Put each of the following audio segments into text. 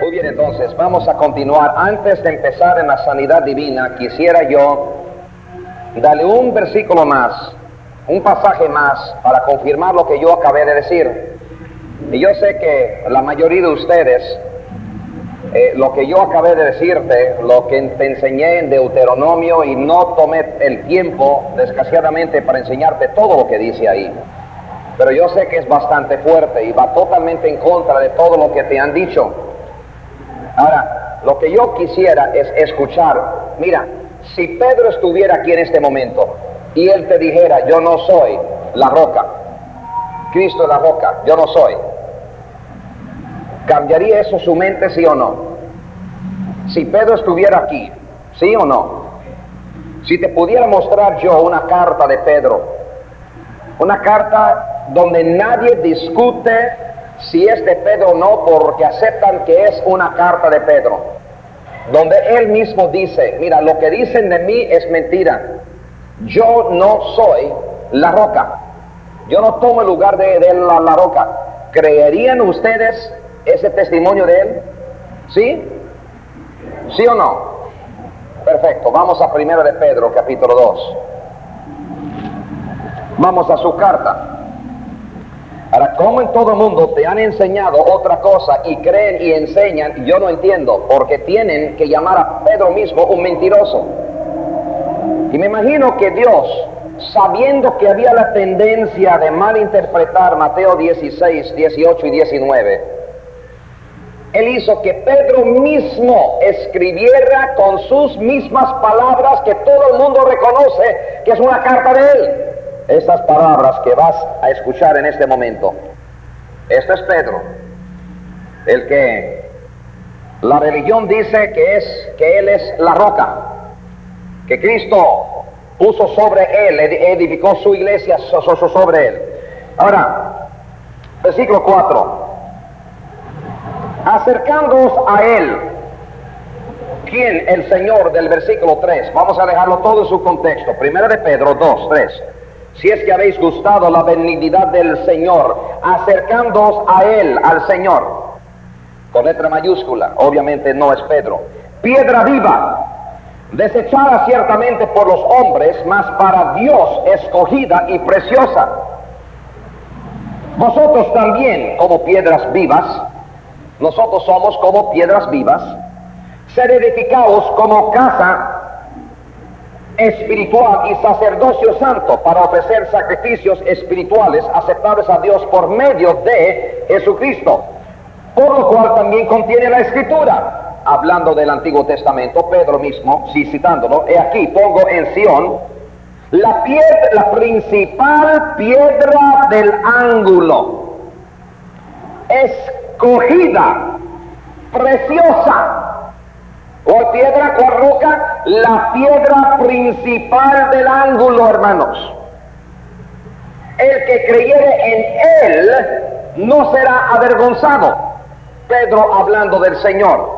Muy bien, entonces vamos a continuar. Antes de empezar en la sanidad divina, quisiera yo darle un versículo más, un pasaje más, para confirmar lo que yo acabé de decir. Y yo sé que la mayoría de ustedes, lo que yo acabé de decirte, lo que te enseñé en Deuteronomio, y no tomé el tiempo desgraciadamente para enseñarte todo lo que dice ahí, pero yo sé que es bastante fuerte y va totalmente en contra de todo lo que te han dicho. Ahora, lo que yo quisiera es escuchar. Mira, si Pedro estuviera aquí en este momento y él te dijera: yo no soy la roca, Cristo es la roca, yo no soy, ¿cambiaría eso su mente, sí o no? Si Pedro estuviera aquí, ¿sí o no? Si te pudiera mostrar yo una carta de Pedro, una carta donde nadie discute si es de Pedro o no, porque aceptan que es una carta de Pedro, donde él mismo dice: mira, lo que dicen de mí es mentira, yo no soy la roca, yo no tomo el lugar de la roca. ¿Creerían ustedes ese testimonio de él? ¿Sí? ¿Sí o no? Perfecto, vamos a 1 de Pedro, capítulo 2. Vamos a su carta. Ahora, como en todo mundo te han enseñado otra cosa y creen y enseñan, yo no entiendo, porque tienen que llamar a Pedro mismo un mentiroso. Y me imagino que Dios, sabiendo que había la tendencia de malinterpretar Mateo 16, 18 y 19, Él hizo que Pedro mismo escribiera con sus mismas palabras, que todo el mundo reconoce que es una carta de él. Estas palabras que vas a escuchar en este momento. Esto es Pedro, el que la religión dice que él es la roca, que Cristo puso sobre él, edificó su iglesia sobre él. Ahora, versículo 4. Acercándoos a él. ¿Quién? El Señor, del versículo 3. Vamos a dejarlo todo en su contexto. 1 de Pedro 2, 3. Si es que habéis gustado la benignidad del Señor, acercándoos a Él, al Señor, con letra mayúscula, obviamente no es Pedro. Piedra viva, desechada ciertamente por los hombres, mas para Dios escogida y preciosa. Vosotros también, como piedras vivas, nosotros somos como piedras vivas, sed edificados como casa espiritual y sacerdocio santo, para ofrecer sacrificios espirituales aceptables a Dios por medio de Jesucristo, por lo cual también contiene la Escritura, hablando del Antiguo Testamento, Pedro mismo, sí, citándolo: he aquí pongo en Sión la principal piedra del ángulo, escogida, preciosa. ¿Cuál piedra? ¿Cuál roca? La piedra principal del ángulo, hermanos. El que creyere en él no será avergonzado. Pedro hablando del Señor.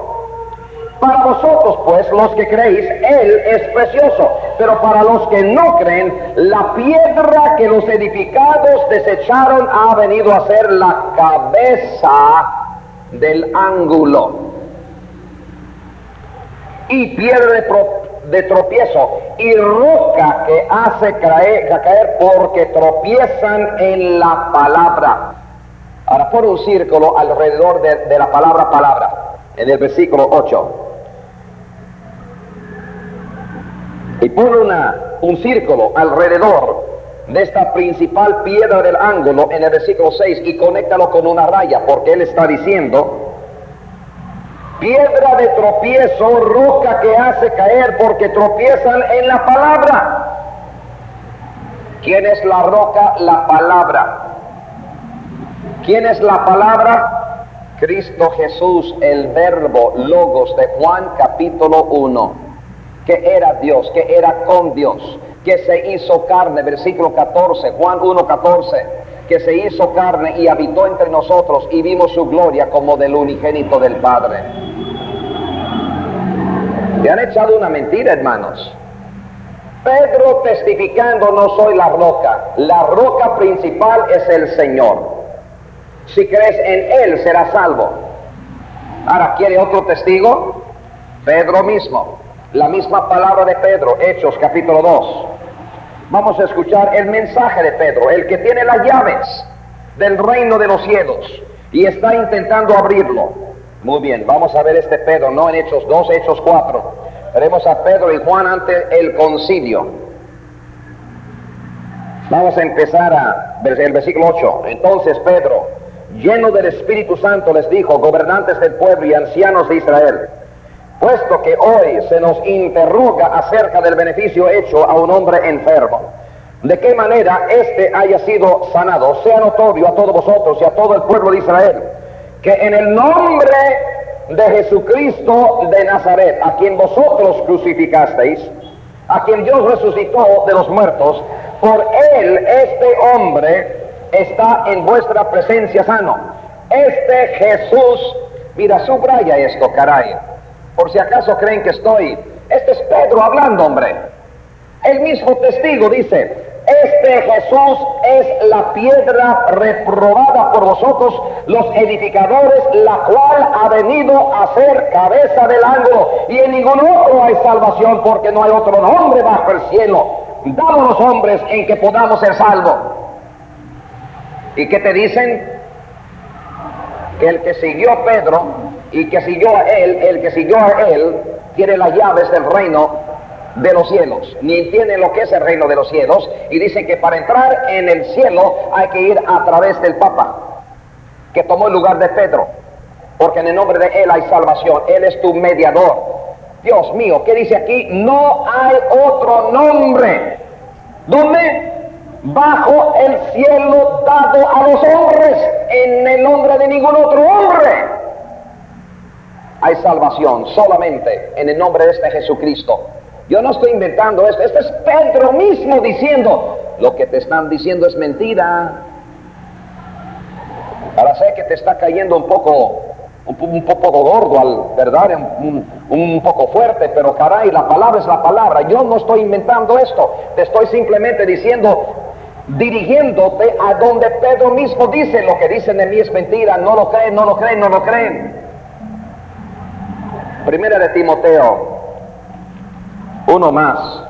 Para vosotros, pues, los que creéis, él es precioso, pero para los que no creen, la piedra que los edificados desecharon ha venido a ser la cabeza del ángulo, y piedra de tropiezo, y roca que hace caer porque tropiezan en la palabra. Ahora pon un círculo alrededor de la palabra, en el versículo 8. Y pon un círculo alrededor de esta principal piedra del ángulo en el versículo 6, y conéctalo con una raya, porque él está diciendo: piedra de tropiezo, roca que hace caer porque tropiezan en la palabra. ¿Quién es la roca? La palabra. ¿Quién es la palabra? Cristo Jesús, el verbo, logos, de Juan capítulo 1, que era Dios, que era con Dios, que se hizo carne, versículo 14, Juan 1:14, que se hizo carne y habitó entre nosotros, y vimos su gloria como del unigénito del Padre. Te han echado una mentira, hermanos. Pedro testificando: no soy la roca principal es el Señor. Si crees en Él serás salvo. Ahora, ¿quiere otro testigo? Pedro mismo, la misma palabra de Pedro, Hechos capítulo 2. Vamos a escuchar el mensaje de Pedro, el que tiene las llaves del reino de los cielos y está intentando abrirlo. Muy bien, vamos a ver este Pedro, no en Hechos 2, Hechos 4. Veremos a Pedro y Juan ante el concilio. Vamos a empezar el versículo 8. Entonces Pedro, lleno del Espíritu Santo, les dijo: gobernantes del pueblo y ancianos de Israel, puesto que hoy se nos interroga acerca del beneficio hecho a un hombre enfermo, de qué manera éste haya sido sanado, sea notorio a todos vosotros y a todo el pueblo de Israel, que en el nombre de Jesucristo de Nazaret, a quien vosotros crucificasteis, a quien Dios resucitó de los muertos, por él este hombre está en vuestra presencia sano. Este Jesús, mira, subraya esto, caray, por si acaso creen que este es Pedro hablando, hombre. El mismo testigo dice: este Jesús es la piedra reprobada por vosotros los edificadores, la cual ha venido a ser cabeza del ángulo, y en ningún otro hay salvación, porque no hay otro nombre bajo el cielo dado a los hombres en que podamos ser salvos. ¿Y qué te dicen? Que el que siguió a Pedro y que siguió a él, el que siguió a él tiene las llaves del reino de los cielos, ni entiende lo que es el reino de los cielos, y dicen que para entrar en el cielo hay que ir a través del Papa, que tomó el lugar de Pedro, porque en el nombre de él hay salvación. Él es tu mediador. Dios mío, ¿qué dice aquí? No hay otro nombre. ¿Dónde? Bajo el cielo dado a los hombres, en el nombre de ningún otro hombre hay salvación, solamente en el nombre de este Jesucristo. Yo no estoy inventando esto, este es Pedro mismo diciendo: lo que te están diciendo es mentira. Ahora sé que te está cayendo un poco gordo, ¿verdad? Un poco fuerte, pero caray, la palabra es la palabra. Yo no estoy inventando esto, te estoy simplemente diciendo, dirigiéndote a donde Pedro mismo dice: lo que dicen de mí es mentira, no lo creen, no lo creen, no lo creen. Primera de Timoteo, uno más.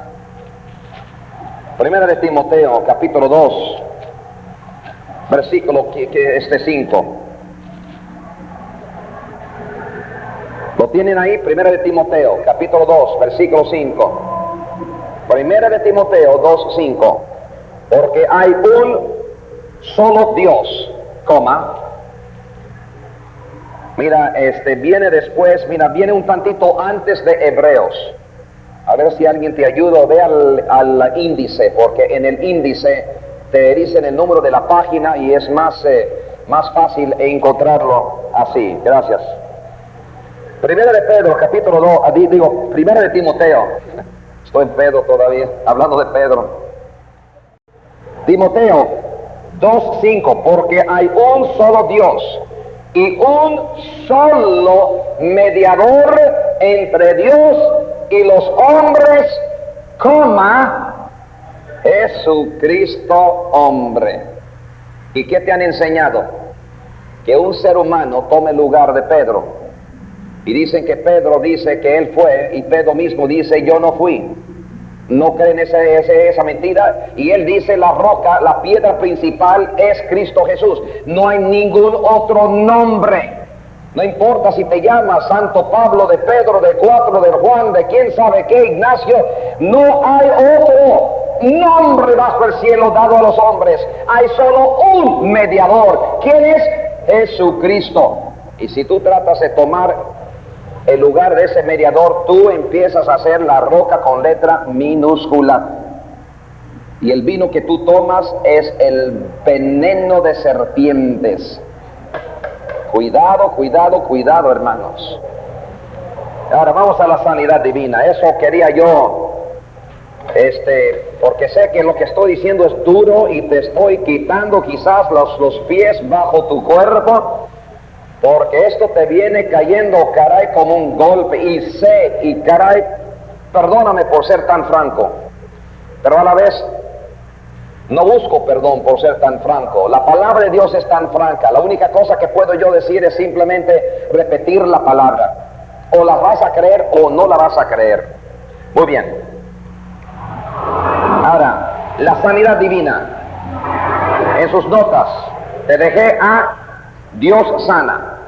Primera de Timoteo, capítulo 2, versículo 5. ¿Lo tienen ahí? Primera de Timoteo, capítulo 2, versículo 5. Primera de Timoteo 2, 5. Porque hay un solo Dios, coma. Mira, viene después, viene un tantito antes de Hebreos. A ver si alguien te ayuda, ve al índice, porque en el índice te dicen el número de la página y es más fácil encontrarlo así. Gracias. Primera de Pedro, capítulo 2, Primera de Timoteo. Estoy en Pedro todavía, hablando de Pedro. Timoteo 2:5, porque hay un solo Dios y un solo mediador entre Dios y los hombres, Jesucristo hombre. ¿Y qué te han enseñado? Que un ser humano tome el lugar de Pedro. Y dicen que Pedro dice que él fue, y Pedro mismo dice: yo no fui. No creen esa mentira. Y él dice: la roca, la piedra principal es Cristo Jesús. No hay ningún otro nombre. No importa si te llamas Santo Pablo, de Pedro, de Cuatro, de Juan, de quién sabe qué, Ignacio. No hay otro nombre bajo el cielo dado a los hombres. Hay solo un mediador. ¿Quién es? Jesucristo. Y si tú tratas de tomar el lugar de ese mediador, tú empiezas a hacer la roca con letra minúscula. Y el vino que tú tomas es el veneno de serpientes. Cuidado, cuidado, cuidado, hermanos. Ahora vamos a la sanidad divina. Eso quería yo, porque sé que lo que estoy diciendo es duro y te estoy quitando quizás los pies bajo tu cuerpo, porque esto te viene cayendo, caray, como un golpe. Y caray, perdóname por ser tan franco, pero a la vez No busco perdón por ser tan franco. La palabra de Dios es tan franca. La única cosa que puedo yo decir es simplemente repetir la palabra. O la vas a creer o no la vas a creer. Muy bien. Ahora, la sanidad divina. En sus notas te dejé a Dios sana.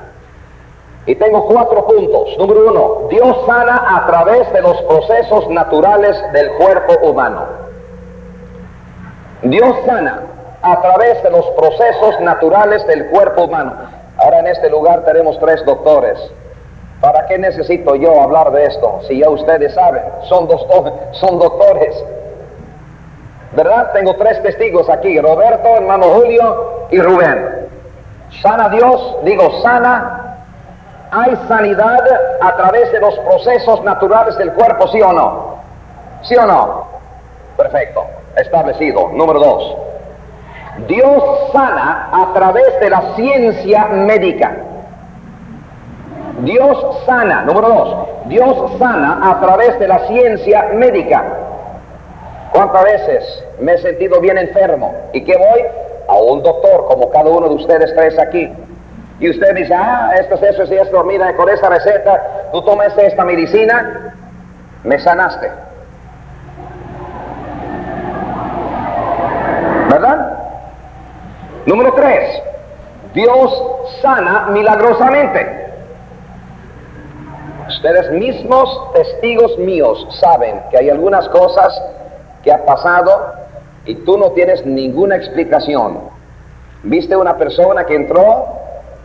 Y tengo 4 puntos. Número 1, Dios sana a través de los procesos naturales del cuerpo humano. Dios sana a través de los procesos naturales del cuerpo humano. Ahora en este lugar tenemos 3 doctores. ¿Para qué necesito yo hablar de esto? Si ya ustedes saben, son doctores. ¿Verdad? Tengo 3 testigos aquí, Roberto, hermano Julio y Rubén. Sana Dios, digo sana. ¿Hay sanidad a través de los procesos naturales del cuerpo, sí o no? ¿Sí o no? Perfecto, establecido. Número 2. Dios sana a través de la ciencia médica. Dios sana, número 2. Dios sana a través de la ciencia médica. ¿Cuántas veces me he sentido bien enfermo? ¿Y qué voy? A un doctor, como cada uno de ustedes 3 aquí. Y usted dice, esto es eso y esto, mira, con esta receta, tú tomas esta medicina, me sanaste. ¿Verdad? Número 3, Dios sana milagrosamente. Ustedes mismos, testigos míos, saben que hay algunas cosas que han pasado y tú no tienes ninguna explicación. ¿Viste una persona que entró?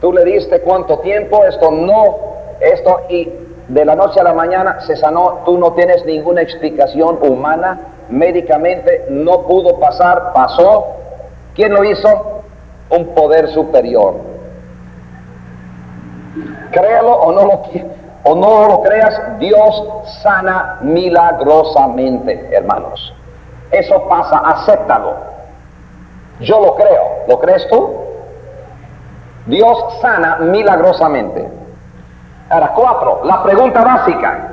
Tú le diste cuánto tiempo, esto y de la noche a la mañana se sanó. Tú no tienes ninguna explicación humana, médicamente no pudo pasar, pasó. ¿Quién lo hizo? Un poder superior. Créalo o no lo creas, Dios sana milagrosamente, hermanos. Eso pasa, acéptalo. Yo lo creo, ¿lo crees tú? Dios sana milagrosamente. Ahora, 4, la pregunta básica.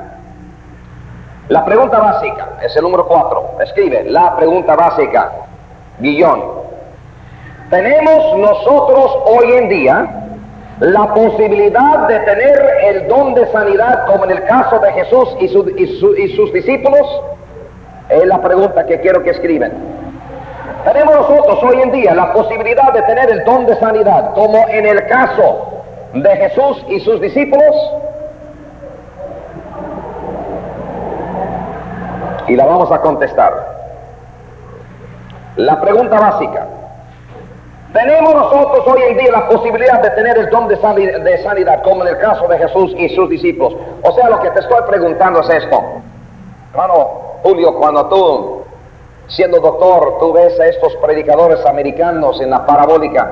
La pregunta básica es el número 4. Escribe, la pregunta básica, guión. ¿Tenemos nosotros hoy en día la posibilidad de tener el don de sanidad como en el caso de Jesús y sus discípulos? Es la pregunta que quiero que escriban. ¿Tenemos nosotros hoy en día la posibilidad de tener el don de sanidad como en el caso de Jesús y sus discípulos? Y la vamos a contestar. La pregunta básica. ¿Tenemos nosotros hoy en día la posibilidad de tener el don de sanidad como en el caso de Jesús y sus discípulos? O sea, lo que te estoy preguntando es esto. Hermano Julio, cuando tú, siendo doctor, tú ves a estos predicadores americanos en la parabólica,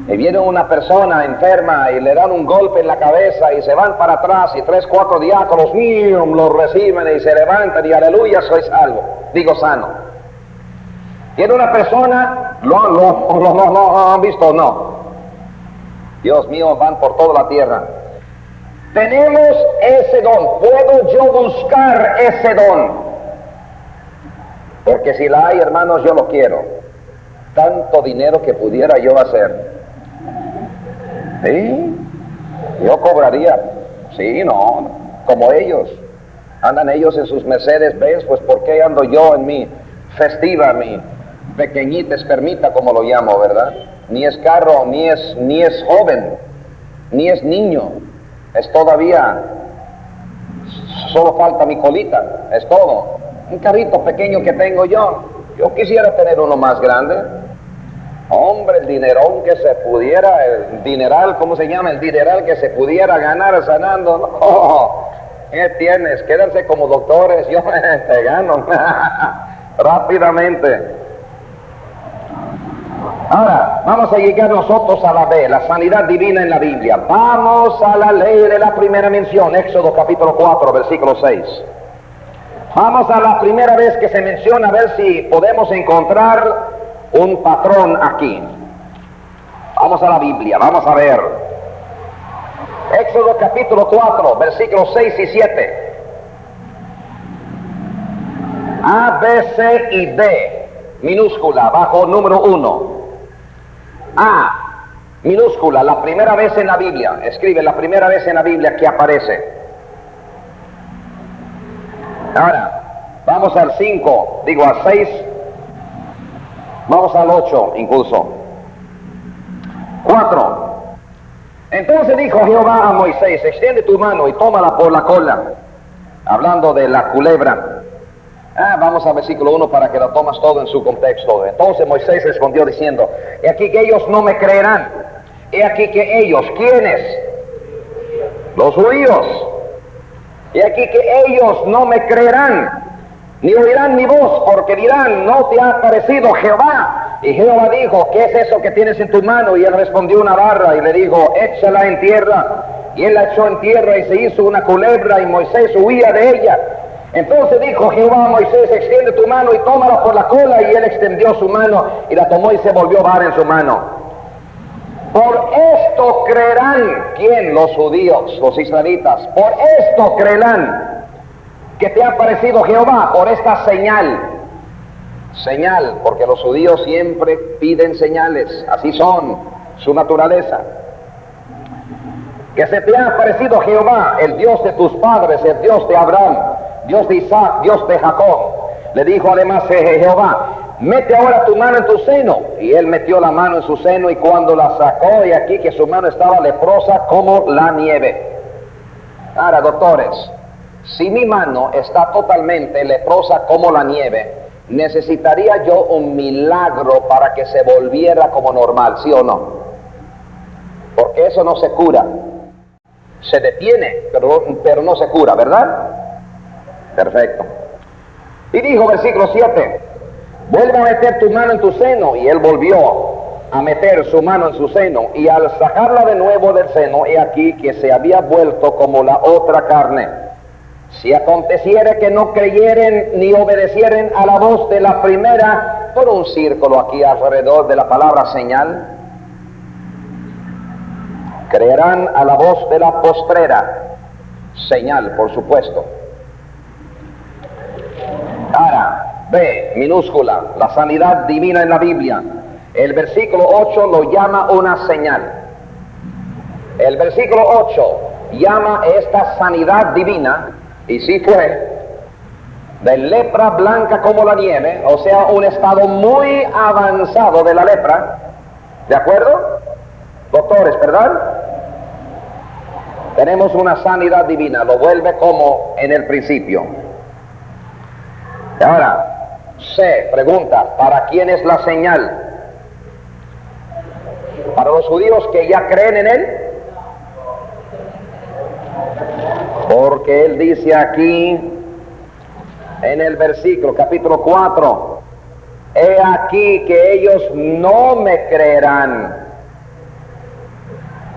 y viene una persona enferma y le dan un golpe en la cabeza y se van para atrás y 3, 4 diáconos lo reciben y se levantan y aleluya, soy salvo, digo sano. Tiene una persona, ¿lo han visto o no? Dios mío, van por toda la tierra. Tenemos ese don, puedo yo buscar ese don, porque si la hay, hermanos, yo lo quiero. Tanto dinero que pudiera yo hacer. Sí, yo cobraría. Sí, no, como ellos. Andan ellos en sus Mercedes Benz, pues ¿por qué ando yo en mi festiva, mi pequeñita espermita, como lo llamo, verdad? Ni es carro, ni es joven, ni es niño. Es todavía, solo falta mi colita, es todo. Un carrito pequeño que tengo yo. Yo quisiera tener uno más grande. Hombre, el dinerón que se pudiera, el dineral, ¿cómo se llama? El dineral que se pudiera ganar sanando. No, ¿qué tienes? Quédense como doctores, yo te gano rápidamente. Ahora, vamos a llegar nosotros a la B, la sanidad divina en la Biblia. Vamos a la ley de la primera mención, Éxodo capítulo 4, versículo 6. Vamos a la primera vez que se menciona, a ver si podemos encontrar un patrón aquí. Vamos a la Biblia, vamos a ver. Éxodo capítulo 4, versículos 6 y 7. A, B, C y D. minúscula, bajo número 1. A, minúscula, la primera vez en la Biblia. Escribe la primera vez en la Biblia que aparece. Ahora, vamos al 5, digo al 6, vamos al 8 incluso. 4. Entonces dijo Jehová a Moisés, extiende tu mano y tómala por la cola. Hablando de la culebra. Vamos al versículo 1 para que lo tomas todo en su contexto. Entonces Moisés respondió diciendo, he aquí que ellos no me creerán. He aquí que ellos, ¿quiénes? Los judíos. He aquí que ellos no me creerán, ni oirán mi voz, porque dirán, no te ha parecido Jehová. Y Jehová dijo, ¿qué es eso que tienes en tu mano? Y él respondió, una barra, y le dijo, échala en tierra. Y él la echó en tierra y se hizo una culebra, y Moisés huía de ella. Entonces dijo Jehová a Moisés, extiende tu mano y tómala por la cola. Y él extendió su mano y la tomó y se volvió vara en su mano. Por esto creerán, ¿quién? Los judíos, los israelitas. Por esto creerán que te ha parecido Jehová, por esta señal. Señal, porque los judíos siempre piden señales, así son, su naturaleza. Que se te ha aparecido Jehová, el Dios de tus padres, el Dios de Abraham, Dios de Isaac, Dios de Jacob. Le dijo además Jehová, mete ahora tu mano en tu seno. Y él metió la mano en su seno, y cuando la sacó, y aquí que su mano estaba leprosa como la nieve. Ahora, doctores, si mi mano está totalmente leprosa como la nieve, necesitaría yo un milagro para que se volviera como normal, ¿sí o no? Porque eso no se cura. Se detiene, pero no se cura, ¿verdad? Perfecto. Y dijo, versículo 7, vuelve a meter tu mano en tu seno. Y él volvió a meter su mano en su seno, y al sacarla de nuevo del seno, he aquí que se había vuelto como la otra carne. Si aconteciere que no creyeren ni obedecieren a la voz de la primera, por un círculo aquí alrededor de la palabra señal, creerán a la voz de la postrera, señal, por supuesto. Ahora, B, minúscula, la sanidad divina en la Biblia. El versículo 8 lo llama una señal. El versículo 8 llama esta sanidad divina, y sí fue, de lepra blanca como la nieve, o sea, un estado muy avanzado de la lepra. ¿De acuerdo? Doctores, ¿verdad? Tenemos una sanidad divina, lo vuelve como en el principio. Ahora, C, pregunta, ¿para quién es la señal? ¿Para los judíos que ya creen en él? Porque él dice aquí, en el versículo, capítulo 4, he aquí que ellos no me creerán.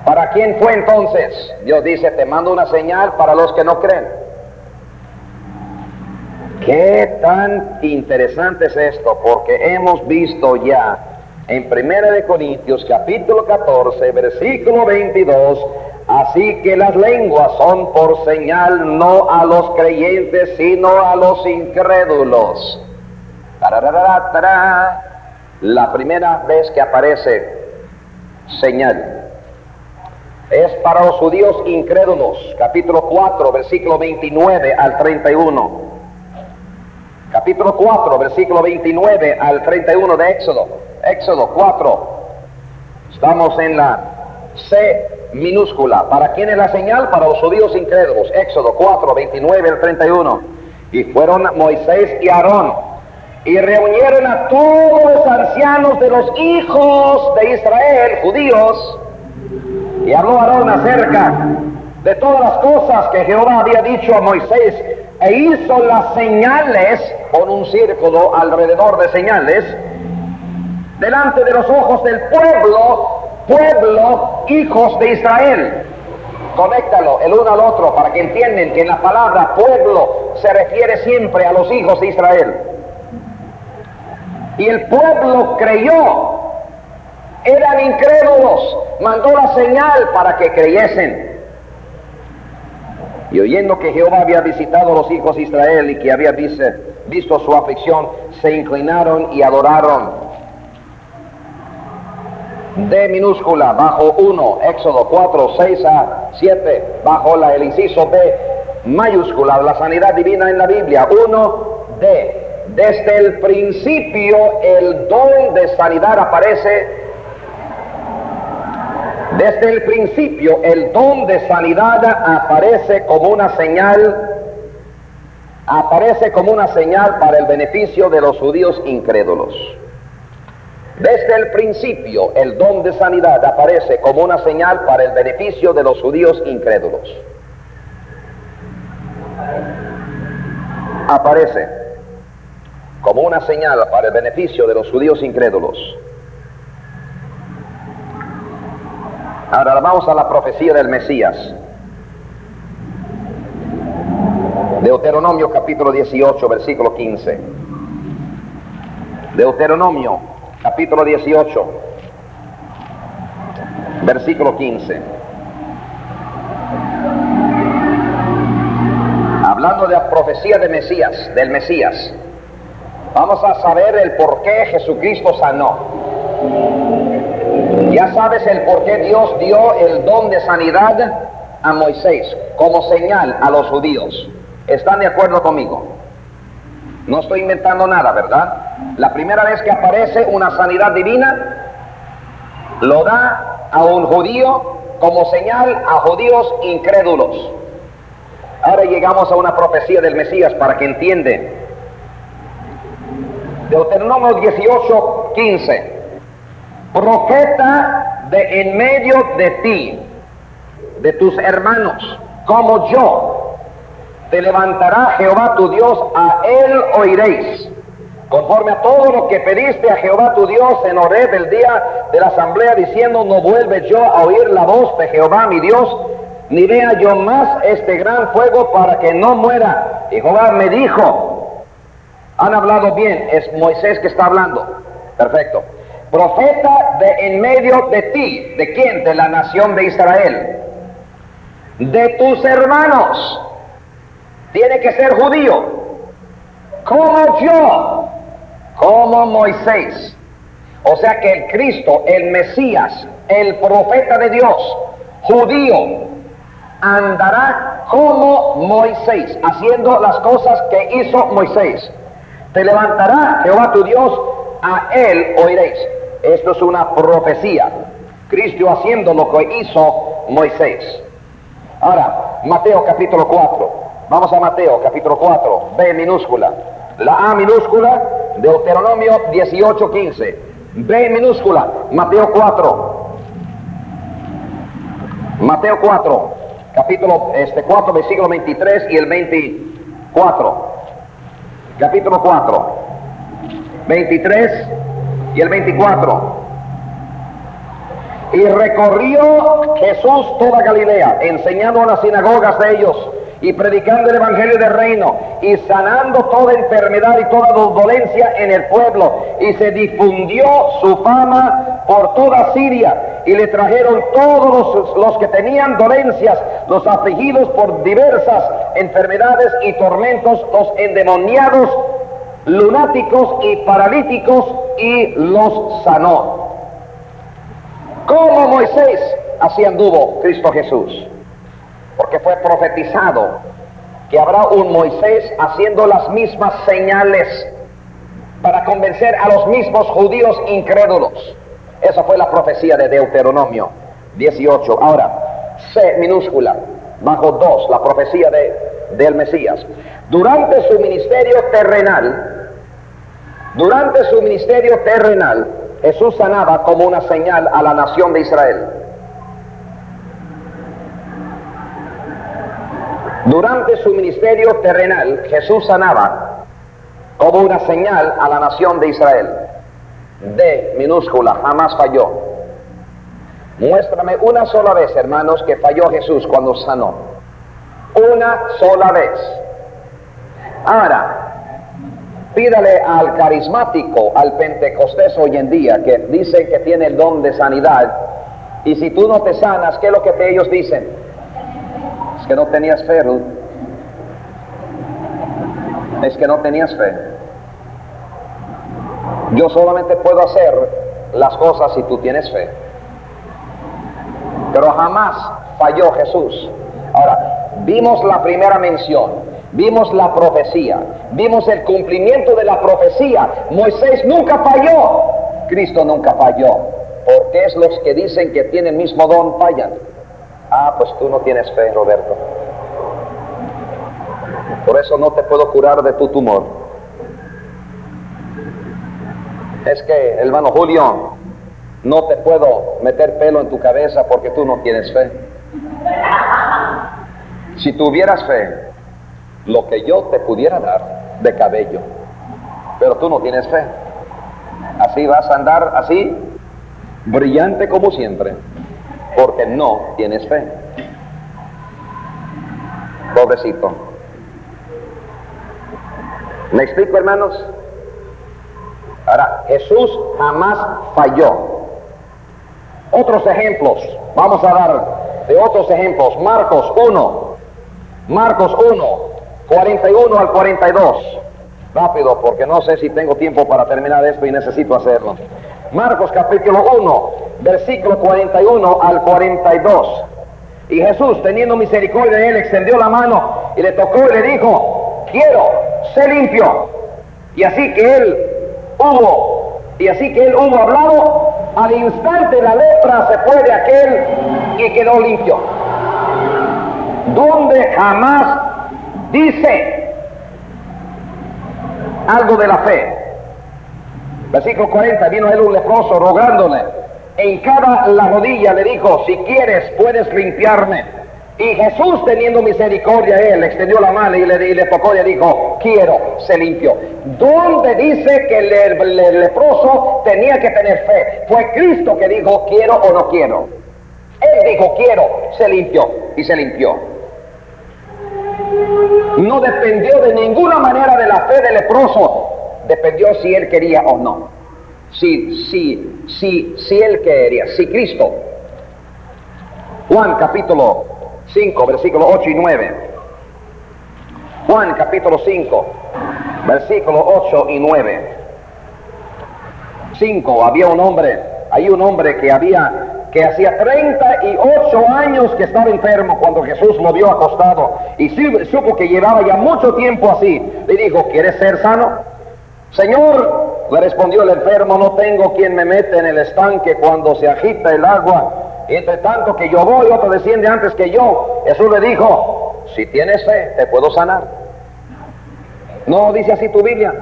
¿Para quién fue entonces? Dios dice, te mando una señal para los que no creen. Qué tan interesante es esto, porque hemos visto ya en 1 Corintios capítulo 14, versículo 22, así que las lenguas son por señal no a los creyentes, sino a los incrédulos. La primera vez que aparece señal es para los judíos incrédulos, capítulo 4, versículo 29 al 31. Capítulo 4, versículo 29 al 31 de Éxodo. Éxodo 4. Estamos en la C minúscula. ¿Para quién es la señal? Para los judíos incrédulos. Éxodo 4, 29 al 31. Y fueron Moisés y Aarón, y reunieron a todos los ancianos de los hijos de Israel, judíos, y habló Aarón acerca de todas las cosas que Jehová había dicho a Moisés, e hizo las señales, con un círculo alrededor de señales, delante de los ojos del pueblo, hijos de Israel. Conéctalo el uno al otro para que entiendan que en la palabra pueblo se refiere siempre a los hijos de Israel. Y el pueblo creyó, eran incrédulos, mandó la señal para que creyesen. Y oyendo que Jehová había visitado a los hijos de Israel y que había visto su aflicción, se inclinaron y adoraron. D minúscula, bajo 1, Éxodo 4, 6 a 7, bajo el inciso B mayúscula, la sanidad divina en la Biblia. 1D. Desde el principio el don de sanidad aparece. Desde el principio el don de sanidad aparece como una señal. Aparece como una señal para el beneficio de los judíos incrédulos. Desde el principio el don de sanidad aparece como una señal para el beneficio de los judíos incrédulos. Aparece como una señal para el beneficio de los judíos incrédulos. Ahora vamos a la profecía del Mesías. Deuteronomio capítulo 18, versículo 15. Deuteronomio capítulo 18, versículo 15. Hablando de la profecía de Mesías, del Mesías, vamos a saber el por qué Jesucristo sanó. Ya sabes el por qué Dios dio el don de sanidad a Moisés como señal a los judíos. ¿Están de acuerdo conmigo? No estoy inventando nada, ¿verdad? La primera vez que aparece una sanidad divina, lo da a un judío como señal a judíos incrédulos. Ahora llegamos a una profecía del Mesías para que entiendan. Deuteronomio 18, 15. Profeta de en medio de ti, de tus hermanos, como yo, te levantará Jehová tu Dios, a él oiréis, conforme a todo lo que pediste a Jehová tu Dios en Horeb el día de la asamblea, diciendo: no vuelve yo a oír la voz de Jehová mi Dios, ni vea yo más este gran fuego, para que no muera. Y Jehová me dijo. Han hablado bien, es Moisés que está hablando. Perfecto. Profeta de en medio de ti. ¿De quién? De la nación de Israel. De tus hermanos. Tiene que ser judío. Como yo. Como Moisés. O sea que el Cristo, el Mesías, el profeta de Dios, judío, andará como Moisés, haciendo las cosas que hizo Moisés. Te levantará Jehová tu Dios, a él oiréis. Esto es una profecía. Cristo haciendo lo que hizo Moisés. Ahora, Mateo capítulo 4. Vamos a Mateo capítulo 4, B minúscula. La A minúscula, Deuteronomio 18, 15. B minúscula, Mateo 4. Mateo 4, capítulo 4, versículo 23 y el 24. Capítulo 4, 23 y el 24. Y recorrió Jesús toda Galilea, enseñando en las sinagogas de ellos, y predicando el evangelio del reino, y sanando toda enfermedad y toda dolencia en el pueblo. Y se difundió su fama por toda Siria, y le trajeron todos los que tenían dolencias, los afligidos por diversas enfermedades y tormentos, los endemoniados, lunáticos y paralíticos, y los sanó. Como Moisés, así anduvo Cristo Jesús. Porque fue profetizado que habrá un Moisés haciendo las mismas señales para convencer a los mismos judíos incrédulos. Esa fue la profecía de Deuteronomio 18. Ahora, C minúscula, bajo 2, la profecía del Mesías. Durante su ministerio terrenal, Jesús sanaba como una señal a la nación de Israel. Durante su ministerio terrenal, Jesús sanaba como una señal a la nación de Israel. D minúscula, jamás falló. Muéstrame una sola vez, hermanos, que falló Jesús cuando sanó. Una sola vez. Ahora, pídale al carismático, al pentecostés hoy en día, que dice que tiene el don de sanidad, y si tú no te sanas, ¿qué es lo que ellos dicen? Que no tenías fe, Ruth. Es que no tenías fe. Yo solamente puedo hacer las cosas si tú tienes fe. Pero jamás falló Jesús. Ahora, vimos la primera mención, vimos la profecía, vimos el cumplimiento de la profecía. Moisés nunca falló, Cristo nunca falló. Porque es los que dicen que tienen el mismo don fallan. Ah, pues tú no tienes fe, Roberto. Por eso no te puedo curar de tu tumor. Es que, hermano Julio, no te puedo meter pelo en tu cabeza porque tú no tienes fe. Si tuvieras fe, lo que yo te pudiera dar de cabello, pero tú no tienes fe. Así vas a andar así, brillante como siempre, porque no tienes fe. Pobrecito. ¿Me explico, hermanos? Ahora, Jesús jamás falló. Otros ejemplos, vamos a dar de otros ejemplos. Marcos 1, 41 al 42. Rápido, porque no sé si tengo tiempo para terminar esto y necesito hacerlo. Marcos capítulo 1, versículo 41 al 42. Y Jesús, teniendo misericordia de él, extendió la mano y le tocó y le dijo: quiero, sé limpio. Y así que él hubo hablado, al instante la lepra se fue de aquel y quedó limpio. Donde jamás dice algo de la fe. Versículo 40, vino él un leproso rogándole, en cada la rodilla le dijo: si quieres puedes limpiarme. Y Jesús, teniendo misericordia de él, extendió la mano y le tocó y le dijo: quiero, se limpió. ¿Dónde dice que el leproso tenía que tener fe? Fue Cristo que dijo: quiero o no quiero. Él dijo: quiero, se limpió, y se limpió. No dependió de ninguna manera de la fe del leproso, dependió si él quería o no. Si él quería, si Cristo. Juan capítulo 5, versículos 8 y 9. Juan capítulo 5, versículos 8 y 9. 5, había un hombre que hacía 38 años que estaba enfermo cuando Jesús lo vio acostado y supo que llevaba ya mucho tiempo así. Le dijo: ¿quieres ser sano? Señor, le respondió el enfermo, no tengo quien me mete en el estanque cuando se agita el agua. Y entre tanto que yo voy, otro desciende antes que yo. Jesús le dijo: si tienes fe, te puedo sanar. ¿No dice así tu Biblia?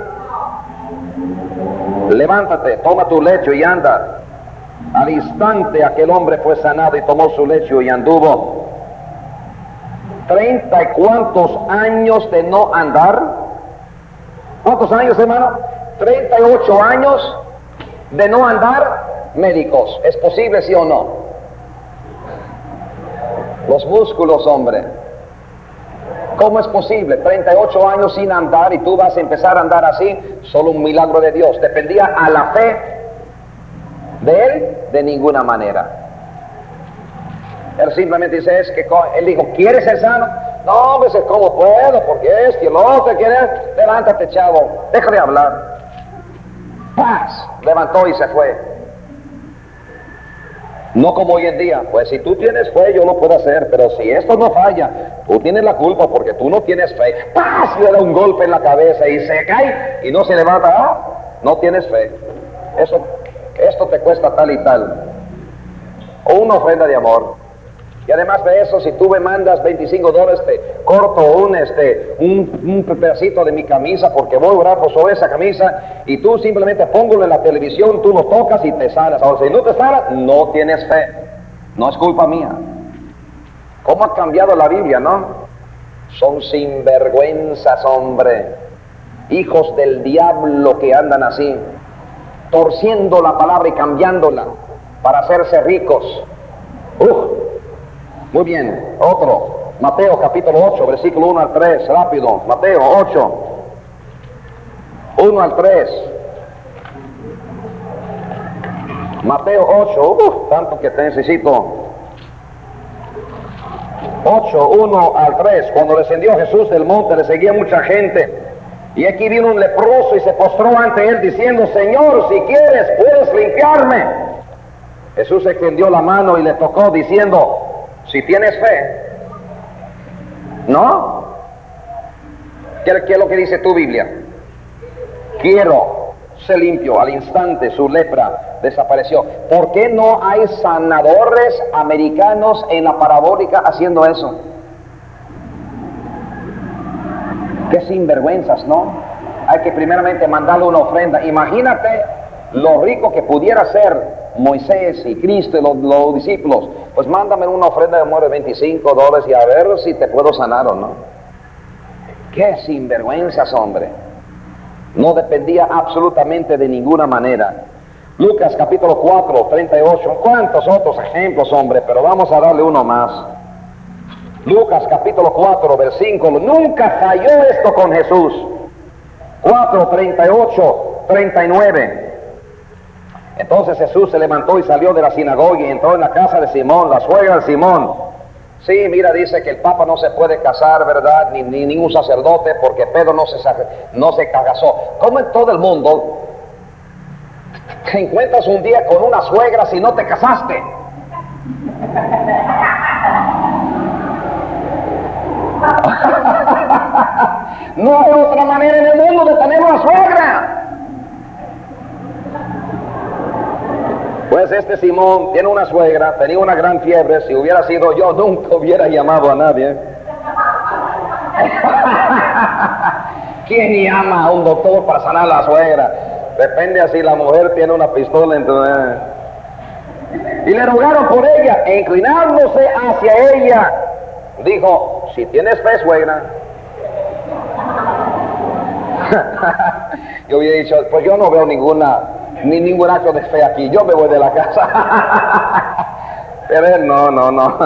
Levántate, toma tu lecho y anda. Al instante aquel hombre fue sanado y tomó su lecho y anduvo. 30 y cuantos años de no andar. ¿Cuántos años, hermano? 38 años de no andar. Médicos, ¿es posible, sí o no? Los músculos, hombre. ¿Cómo es posible? 38 años sin andar y tú vas a empezar a andar así. Solo un milagro de Dios. ¿Dependía a la fe de él? De ninguna manera. Él simplemente dice, él dijo: ¿quieres ser sano? No, pues ¿cómo puedo? Porque y el otro quiere. Levántate, chavo, deja de hablar. Paz, levantó y se fue. No como hoy en día, pues si tú tienes fe yo lo puedo hacer, pero si esto no falla, tú tienes la culpa porque tú no tienes fe. ¡Paz! Le da un golpe en la cabeza y se cae y no se levanta. ¡Ah! No tienes fe. Esto te cuesta tal y tal. O una ofrenda de amor. Y además de eso, si tú me mandas $25, te corto un pedacito de mi camisa porque voy a orar sobre esa camisa, y tú simplemente póngalo en la televisión, tú lo tocas y te sanas. Ahora, si no te sanas, no tienes fe. No es culpa mía. ¿Cómo ha cambiado la Biblia, no? Son sinvergüenzas, hombre. Hijos del diablo que andan así, torciendo la palabra y cambiándola para hacerse ricos. Muy bien, otro. Mateo capítulo 8, versículo 1 al 3, rápido. Mateo 8, 1 al 3. Mateo 8, tanto que te necesito. 8, 1 al 3. Cuando descendió Jesús del monte, le seguía mucha gente. Y aquí vino un leproso y se postró ante él diciendo, Señor, si quieres, puedes limpiarme. Jesús extendió la mano y le tocó diciendo, si tienes fe. ¿No? ¿Qué es lo que dice tu Biblia? Quiero. Se limpió. Al instante su lepra desapareció. ¿Por qué no hay sanadores americanos en la parabólica haciendo eso? Qué sinvergüenzas, ¿no? Hay que primeramente mandarle una ofrenda. Imagínate lo rico que pudiera ser Moisés y Cristo y los discípulos. Pues mándame una ofrenda de amor de $25 y a ver si te puedo sanar o no. Qué sinvergüenzas, hombre. No dependía absolutamente de ninguna manera. Lucas capítulo 4, 38. ¿Cuántos otros ejemplos, hombre? Pero vamos a darle uno más. Lucas capítulo 4, versículo. Nunca falló esto con Jesús. 4, 38, 39. Entonces Jesús se levantó y salió de la sinagoga y entró en la casa de Simón, la suegra de Simón. Sí, mira, dice que el Papa no se puede casar, ¿verdad? Ni ningún sacerdote, porque Pedro no se casó. ¿Cómo en todo el mundo te encuentras un día con una suegra si no te casaste? No hay otra manera en el mundo de tener una suegra. Pues este Simón tiene una suegra, tenía una gran fiebre. Si hubiera sido yo, nunca hubiera llamado a nadie. ¿Quién llama a un doctor para sanar a la suegra? Depende así, la mujer tiene una pistola entonces. Y le rogaron por ella, e inclinándose hacia ella, dijo, si tienes fe, suegra. Yo hubiera dicho, pues yo no veo ningún acto de fe aquí, yo me voy de la casa. Pero él no.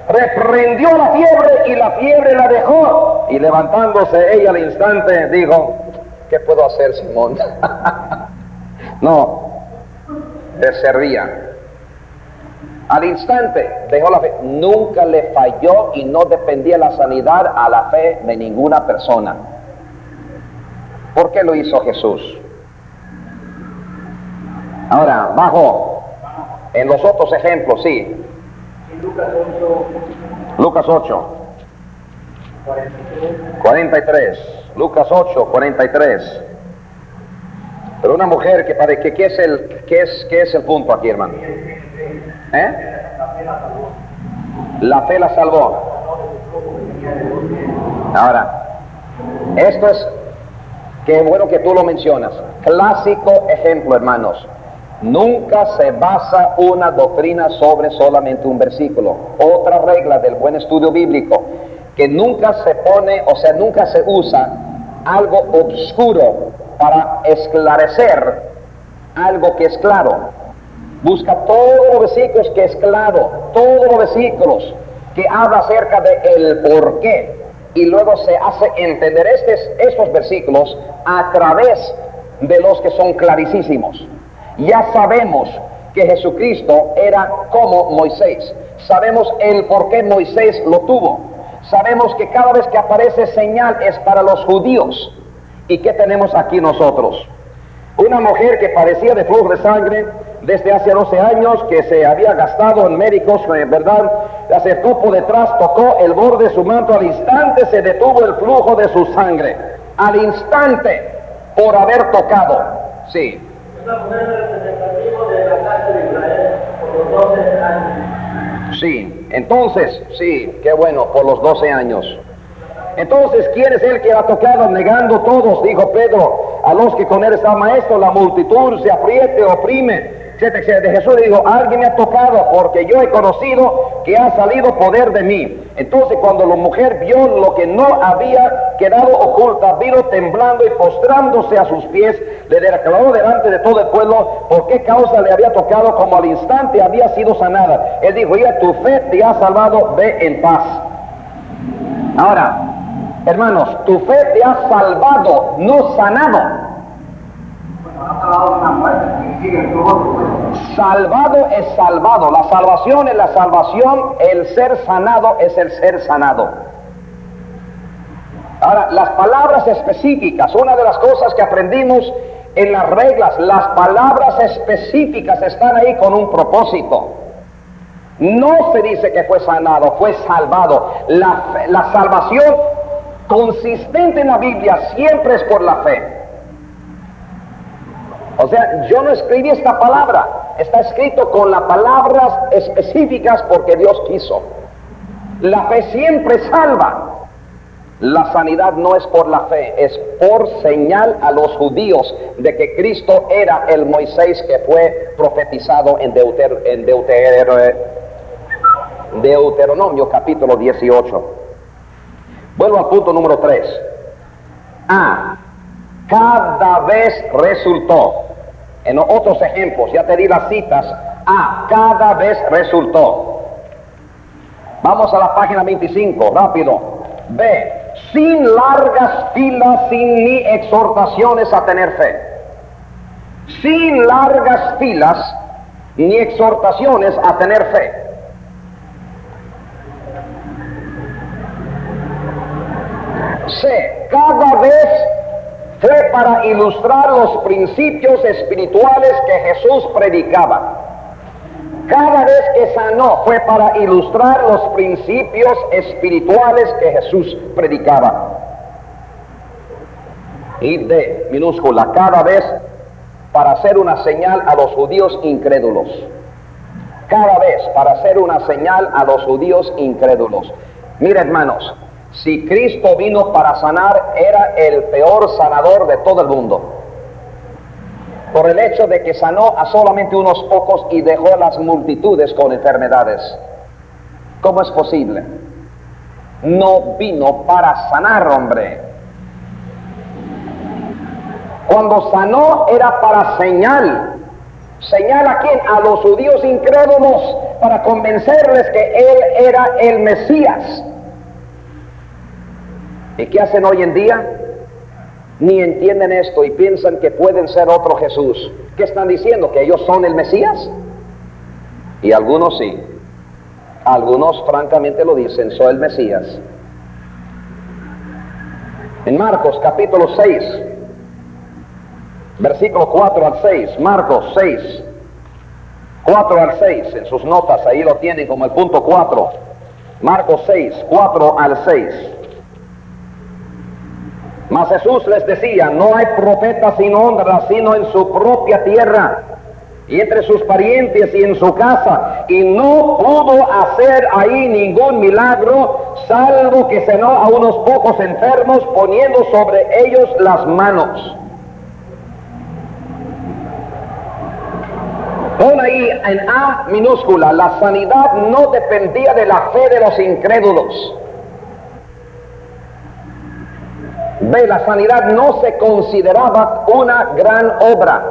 Reprendió la fiebre y la fiebre la dejó. Y levantándose ella al instante dijo, ¿qué puedo hacer, Simón? No, se ría. Al instante dejó la fe. Nunca le falló y no dependía la sanidad a la fe de ninguna persona. ¿Por qué lo hizo Jesús? Ahora, bajo en los otros ejemplos, sí. Lucas 8. 43. Lucas 8, 43. Pero una mujer que ¿qué es el punto aquí, hermano? La fe la salvó. Ahora, esto es, qué bueno que tú lo mencionas. Clásico ejemplo, hermanos. Nunca se basa una doctrina sobre solamente un versículo. Otra regla del buen estudio bíblico, que nunca se pone, o sea, nunca se usa algo oscuro para esclarecer algo que es claro. Busca todos los versículos que es claro, todos los versículos que habla acerca de el por qué, y luego se hace entender estos versículos a través de los que son clarísimos. Ya sabemos que Jesucristo era como Moisés. Sabemos el por qué Moisés lo tuvo. Sabemos que cada vez que aparece señal es para los judíos. ¿Y qué tenemos aquí nosotros? Una mujer que padecía de flujo de sangre desde hace 12 años, que se había gastado en médicos, ¿verdad? Le acercó por detrás, tocó el borde de su manto, al instante se detuvo el flujo de su sangre. Al instante, por haber tocado. Sí. Una mujer representativa de la casa de Israel por los 12 años. Sí, entonces, sí, qué bueno, por los 12 años. Entonces, ¿quién es el que ha tocado? Negando todos, dijo Pedro, a los que con él estaban. Maestro, la multitud se apriete, oprime. De Jesús le dijo, alguien me ha tocado porque yo he conocido que ha salido poder de mí. Entonces cuando la mujer vio lo que no había quedado oculta, vino temblando y postrándose a sus pies, le declaró delante de todo el pueblo por qué causa le había tocado, como al instante había sido sanada. Él dijo, hija, tu fe te ha salvado, ve en paz. Ahora, hermanos, tu fe te ha salvado, no sanado. Salvado es salvado. La salvación es la salvación. El ser sanado es el ser sanado. Ahora, las palabras específicas, una de las cosas que aprendimos en las reglas, las palabras específicas están ahí con un propósito. No se dice que fue sanado, fue salvado. La salvación consistente en la Biblia siempre es por la fe. O sea, yo no escribí esta palabra, está escrito con las palabras específicas porque Dios quiso. La fe siempre salva. La sanidad no es por la fe, es por señal a los judíos de que Cristo era el Moisés que fue profetizado en Deuteronomio capítulo 18. Vuelvo al punto número 3. Cada vez resultó. En otros ejemplos, ya te di las citas. Cada vez resultó. Vamos a la página 25, rápido. B, sin largas filas, sin ni exhortaciones a tener fe. Sin largas filas, ni exhortaciones a tener fe. C, cada vez fue para ilustrar los principios espirituales que Jesús predicaba. Cada vez que sanó fue para ilustrar los principios espirituales que Jesús predicaba. Y D minúscula, cada vez para hacer una señal a los judíos incrédulos. Cada vez para hacer una señal a los judíos incrédulos. Mira, hermanos, si Cristo vino para sanar, era el peor sanador de todo el mundo. Por el hecho de que sanó a solamente unos pocos y dejó a las multitudes con enfermedades. ¿Cómo es posible? No vino para sanar, hombre. Cuando sanó era para señal. ¿Señal a quién? A los judíos incrédulos, para convencerles que Él era el Mesías. ¿Y qué hacen hoy en día? Ni entienden esto y piensan que pueden ser otro Jesús. ¿Qué están diciendo? ¿Que ellos son el Mesías? Y algunos sí. Algunos francamente lo dicen, soy el Mesías. En Marcos capítulo 6, versículo 4 al 6, Marcos 6, 4 al 6, en sus notas ahí lo tienen como el punto 4. Marcos 6, 4 al 6. Mas Jesús les decía, no hay profeta sin honra, sino en su propia tierra, y entre sus parientes y en su casa, y no pudo hacer ahí ningún milagro, salvo que sanó a unos pocos enfermos, poniendo sobre ellos las manos. Pon ahí en A minúscula, la sanidad no dependía de la fe de los incrédulos. B, la sanidad no se consideraba una gran obra.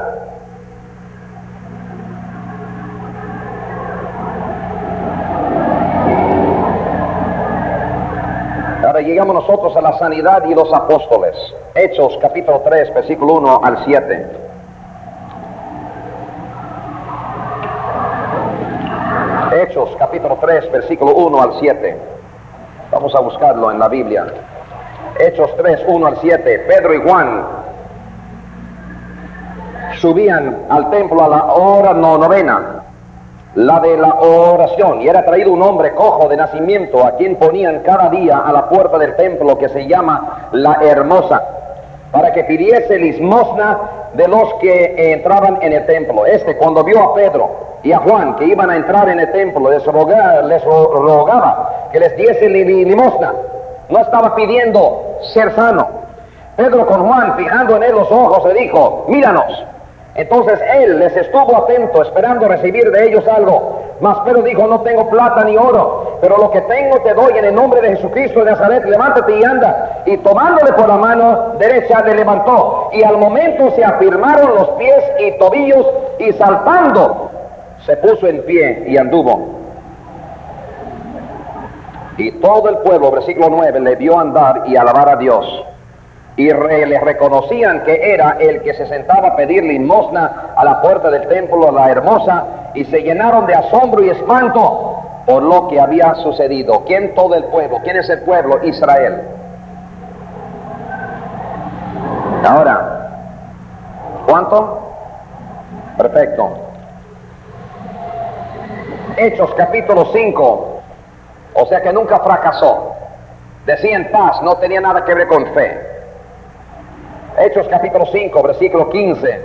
Ahora llegamos nosotros a la sanidad y los apóstoles. Hechos capítulo 3, versículo 1 al 7. Hechos capítulo 3, versículo 1 al 7. Vamos a buscarlo en la Biblia. Hechos 3, 1 al 7. Pedro y Juan subían al templo a la hora novena, la de la oración, y era traído un hombre cojo de nacimiento, a quien ponían cada día a la puerta del templo, que se llama La Hermosa, para que pidiese limosna de los que entraban en el templo. Cuando vio a Pedro y a Juan que iban a entrar en el templo, les rogaba que les diese limosna. No estaba pidiendo ser sano. Pedro con Juan, fijando en él los ojos, le dijo, míranos. Entonces él les estuvo atento, esperando recibir de ellos algo. Mas Pedro dijo, no tengo plata ni oro, pero lo que tengo te doy en el nombre de Jesucristo de Nazaret, levántate y anda. Y tomándole por la mano derecha le levantó, y al momento se afirmaron los pies y tobillos, y saltando se puso en pie y anduvo. Y todo el pueblo, versículo 9, le vio andar y alabar a Dios. Y le reconocían que era el que se sentaba a pedir limosna a la puerta del templo, La Hermosa, y se llenaron de asombro y espanto por lo que había sucedido. ¿Quién? Todo el pueblo. ¿Quién es el pueblo? Israel. Ahora, ¿cuánto? Perfecto. Hechos capítulo 5, o sea que nunca fracasó. Decía en paz, no tenía nada que ver con fe. Hechos capítulo 5, versículo 15,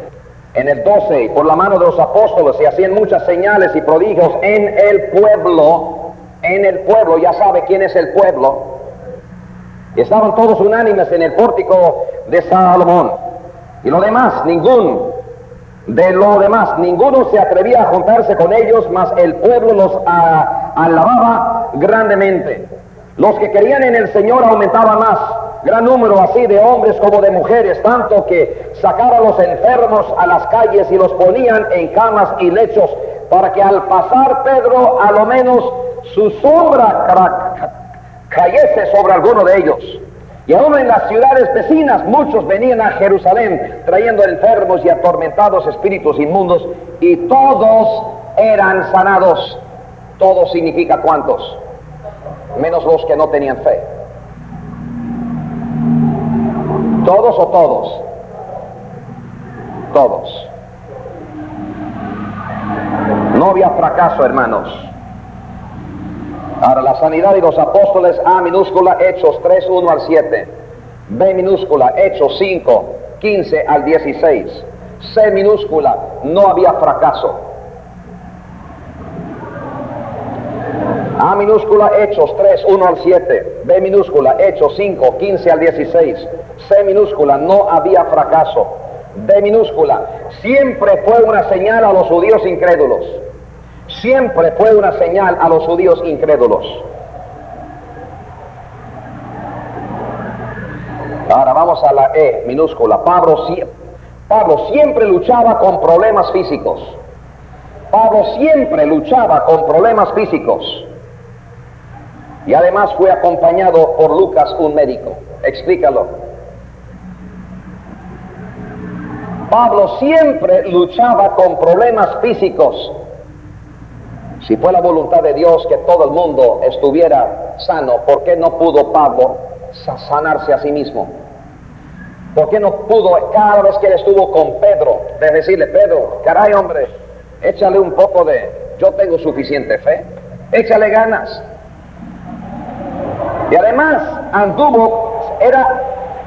en el 12, por la mano de los apóstoles se hacían muchas señales y prodigios en el pueblo, ya sabe quién es el pueblo. Y estaban todos unánimes en el pórtico de Salomón. Y lo demás, ninguno se atrevía a juntarse con ellos, mas el pueblo los alababa grandemente. Los que creían en el Señor aumentaban más, gran número así de hombres como de mujeres, tanto que sacaban a los enfermos a las calles y los ponían en camas y lechos, para que al pasar Pedro, a lo menos su sombra cayese sobre alguno de ellos. Y aún en las ciudades vecinas muchos venían a Jerusalén trayendo enfermos y atormentados espíritus inmundos, y todos eran sanados. Todos significa ¿cuántos? Menos los que no tenían fe. ¿Todos o todos? Todos. No había fracaso, hermanos. Ahora, la sanidad de los apóstoles, A minúscula, Hechos 3, 1 al 7. B minúscula, Hechos 5, 15 al 16. C minúscula, no había fracaso. A minúscula, Hechos 3, 1 al 7. B minúscula, Hechos 5, 15 al 16. C minúscula, no había fracaso. D minúscula, siempre fue una señal a los judíos incrédulos. Siempre fue una señal a los judíos incrédulos. Ahora vamos a la E minúscula. Pablo siempre luchaba con problemas físicos. Pablo siempre luchaba con problemas físicos. Y además fue acompañado por Lucas, un médico. Explícalo. Pablo siempre luchaba con problemas físicos. Si fue la voluntad de Dios que todo el mundo estuviera sano, ¿por qué no pudo Pablo sanarse a sí mismo? ¿Por qué no pudo, cada vez que él estuvo con Pedro, de decirle, Pedro, caray hombre, échale un poco yo tengo suficiente fe, échale ganas? Y además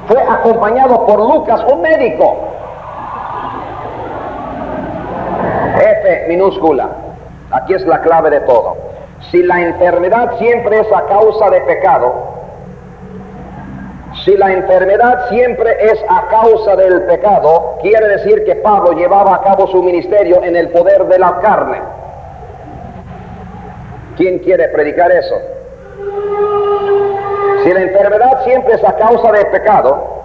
fue acompañado por Lucas, un médico. F minúscula. Aquí es la clave de todo. Si la enfermedad siempre es a causa de pecado, quiere decir que Pablo llevaba a cabo su ministerio en el poder de la carne. ¿Quién quiere predicar eso? Si la enfermedad siempre es a causa de pecado,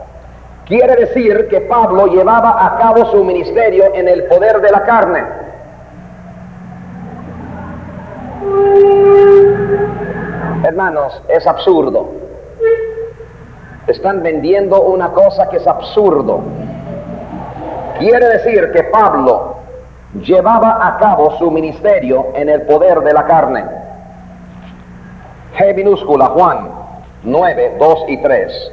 quiere decir que Pablo llevaba a cabo su ministerio en el poder de la carne. Hermanos, es absurdo. Están vendiendo una cosa que es absurdo. Quiere decir que Pablo llevaba a cabo su ministerio en el poder de la carne. G minúscula, Juan 9, 2 y 3.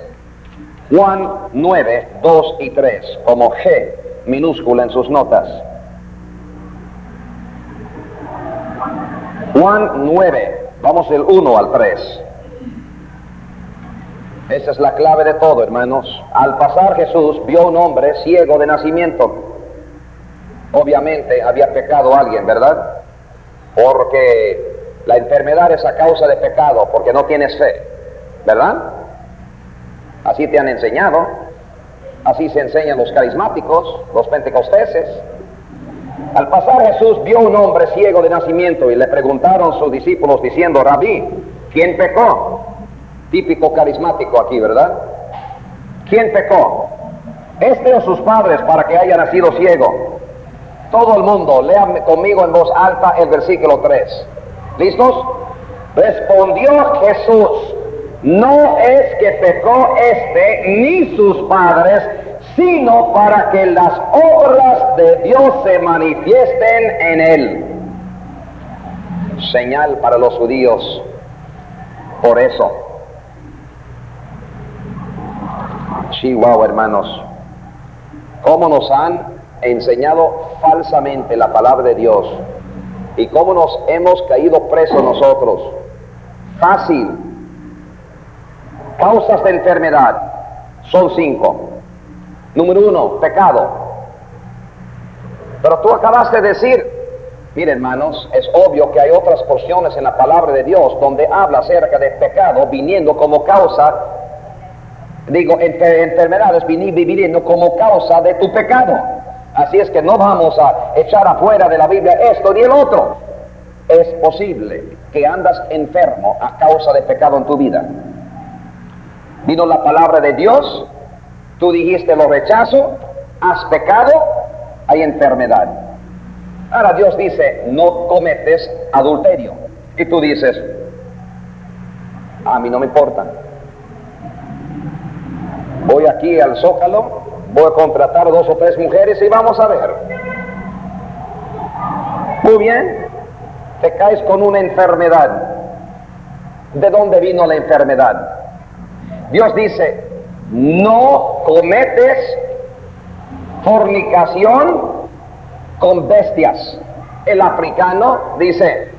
Juan 9, 2 y 3, como G minúscula en sus notas. Juan 9, vamos del 1 al 3. Esa es la clave de todo, hermanos. Al pasar Jesús vio un hombre ciego de nacimiento. Obviamente había pecado alguien, ¿verdad? Porque la enfermedad es a causa de pecado, porque no tienes fe, ¿verdad? Así te han enseñado. Así se enseñan los carismáticos, los pentecosteses. Al pasar Jesús vio un hombre ciego de nacimiento y le preguntaron sus discípulos diciendo, Rabí, ¿quién pecó? Típico carismático aquí, ¿verdad? ¿Quién pecó? ¿Este o sus padres para que haya nacido ciego? Todo el mundo, léame conmigo en voz alta el versículo 3. ¿Listos? Respondió Jesús, no es que pecó ni sus padres, sino para que las obras de Dios se manifiesten en él. Señal para los judíos. Por eso. Chihuahua, hermanos. cómo nos han enseñado falsamente la palabra de Dios y cómo nos hemos caído presos nosotros. Fácil. Causas de enfermedad son 5. Número 1, pecado. Pero tú acabaste de decir, mire hermanos, es obvio que hay otras porciones en la palabra de Dios donde habla acerca de pecado viniendo como causa, enfermedades viniendo como causa de tu pecado. Así es que no vamos a echar afuera de la Biblia esto ni el otro. Es posible que andas enfermo a causa de pecado en tu vida. Vino la palabra de Dios, tú dijiste lo rechazo, has pecado, hay enfermedad. Ahora Dios dice, no cometes adulterio. Y tú dices, a mí no me importa. Voy aquí al Zócalo, voy a contratar 2 o 3 mujeres y vamos a ver. Muy bien, te caes con una enfermedad. ¿De dónde vino la enfermedad? Dios dice, no cometes fornicación con bestias. El africano dice,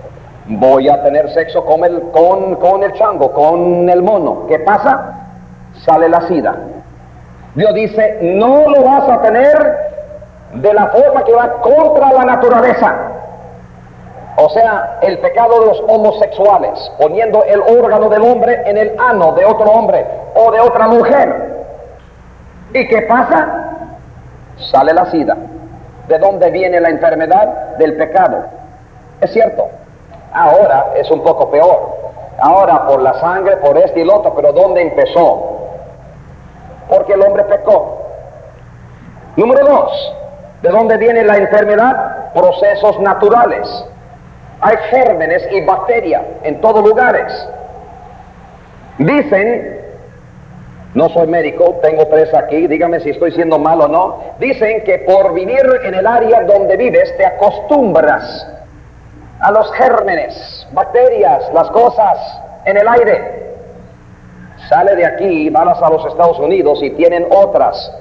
voy a tener sexo con el chango, con el mono. ¿Qué pasa? Sale la sida. Dios dice, no lo vas a tener de la forma que va contra la naturaleza. O sea, el pecado de los homosexuales, poniendo el órgano del hombre en el ano de otro hombre o de otra mujer. ¿Y qué pasa? Sale la sida. ¿De dónde viene la enfermedad? Del pecado. Es cierto. Ahora es un poco peor. Ahora por la sangre, por este y lo otro, pero ¿dónde empezó? Porque el hombre pecó. Número 2, ¿de dónde viene la enfermedad? Procesos naturales. Hay gérmenes y bacterias en todos lugares. Dicen, no soy médico, tengo 3 aquí, dígame si estoy siendo mal o no. Dicen que por vivir en el área donde vives te acostumbras a los gérmenes, bacterias, las cosas en el aire. Sale de aquí, vas a los Estados Unidos y tienen otras.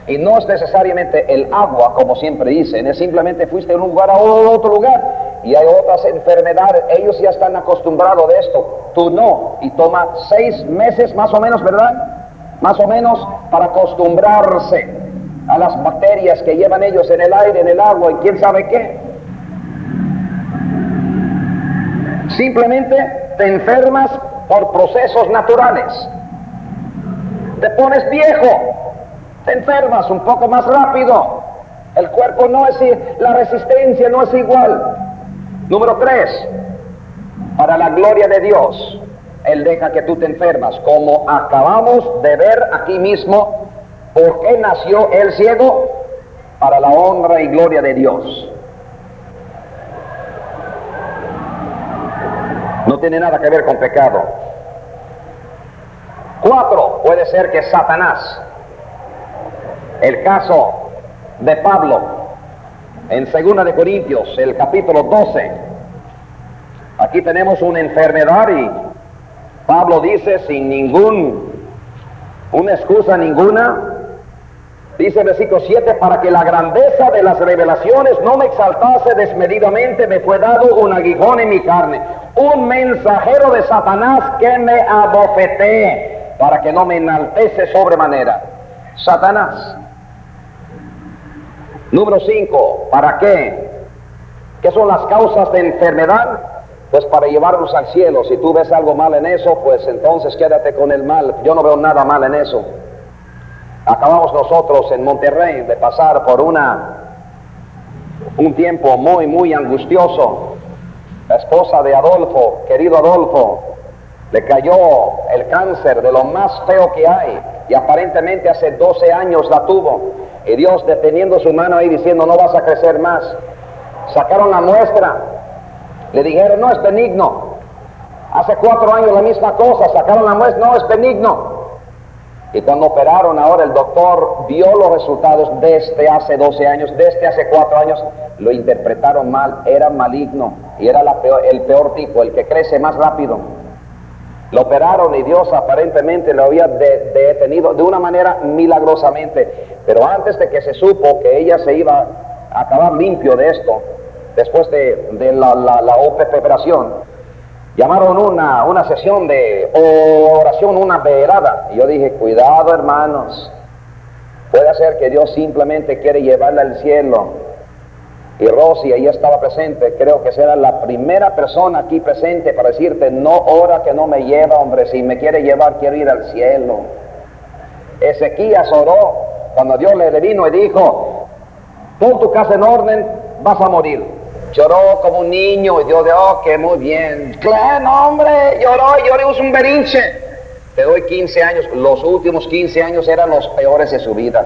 Y no es necesariamente el agua, como siempre dicen, es simplemente fuiste de un lugar a otro lugar y hay otras enfermedades. Ellos ya están acostumbrados de esto, tú no. Y toma 6 meses más o menos, ¿verdad? Más o menos para acostumbrarse a las bacterias que llevan ellos en el aire, en el agua y quién sabe qué. Simplemente te enfermas por procesos naturales. Te pones viejo, te enfermas un poco más rápido. El cuerpo no es, la resistencia no es igual. Número 3, para la gloria de Dios, Él deja que tú te enfermas, como acabamos de ver aquí mismo. ¿Por qué nació el ciego? Para la honra y gloria de Dios. No tiene nada que ver con pecado. 4, puede ser que Satanás. El caso de Pablo en 2 de Corintios, el capítulo 12. Aquí tenemos una enfermedad y Pablo dice sin una excusa ninguna. Dice el versículo 7, para que la grandeza de las revelaciones no me exaltase desmedidamente, me fue dado un aguijón en mi carne, un mensajero de Satanás que me abofetee, para que no me enaltece sobremanera. Satanás. Número 5, ¿para qué? ¿Qué son las causas de enfermedad? Pues para llevarlos al cielo. Si tú ves algo mal en eso, pues entonces quédate con el mal. Yo no veo nada mal en eso. Acabamos nosotros en Monterrey de pasar por un tiempo muy, muy angustioso. La esposa de Adolfo, querido Adolfo, le cayó el cáncer de lo más feo que hay y aparentemente hace 12 años la tuvo. Y Dios deteniendo su mano ahí diciendo, no vas a crecer más. Sacaron la muestra, le dijeron, no, es benigno. Hace 4 años la misma cosa, sacaron la muestra, no, es benigno. Y cuando operaron ahora el doctor vio los resultados desde hace 12 años, desde hace 4 años, lo interpretaron mal, era maligno y era el peor tipo, el que crece más rápido. Lo operaron y Dios aparentemente lo había detenido de una manera milagrosamente. Pero antes de que se supo que ella se iba a acabar limpio de esto, después de la operación, llamaron una sesión de oración, una velada. Y yo dije, cuidado hermanos, puede ser que Dios simplemente quiere llevarla al cielo. Y Rosy ahí estaba presente, creo que será la primera persona aquí presente para decirte, no, ora que no me lleva, hombre, si me quiere llevar quiero ir al cielo. Ezequías oró cuando Dios le vino y dijo, pon tu casa en orden, vas a morir. Lloró como un niño y Dios dijo, oh, que muy bien. Claro, hombre, lloró y lloró, un berinche. Te doy 15 años, los últimos 15 años eran los peores de su vida.